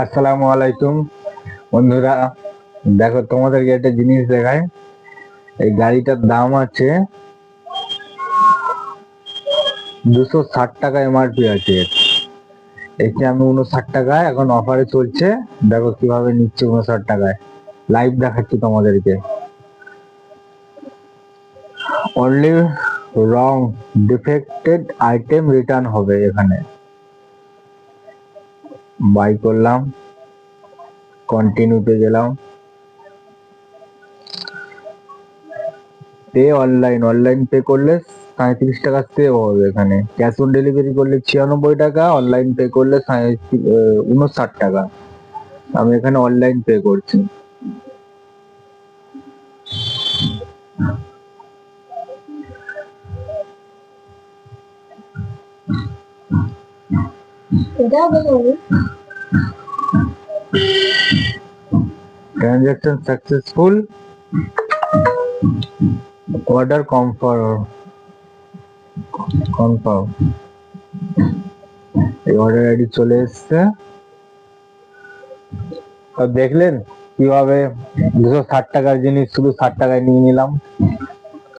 আসসালামু আলাইকুম বন্ধুরা, দেখো তোমাদেরকে একটা জিনিস দেখায়। এই গাড়িটার দাম আছে 260 টাকা, এমআরপি আছে। এতে আমি 59 টাকায়, এখন অফারে চলছে। দেখো কিভাবে নিচ্ছে 59 টাকায়, লাইভ দেখাচ্ছি তোমাদেরকে। অনলি রং ডিফেক্টেড আইটেম রিটার্ন হবে। এখানে বাই করলাম, কন্টিনিউতে গেলাম, পে অনলাইন পে করলে 37 টাকা সেভ হবে। এখানে ক্যাশ অন ডেলিভারি করলে 96 টাকা, অনলাইন পে করলে 59 টাকা। আমি এখানে অনলাইন পে করছি। Transaction successful, order confirm. এই অর্ডার আইডি চলে এসছে। দেখলেন কিভাবে 260 টাকার জিনিস শুধু 60 টাকায় নিয়ে নিলাম।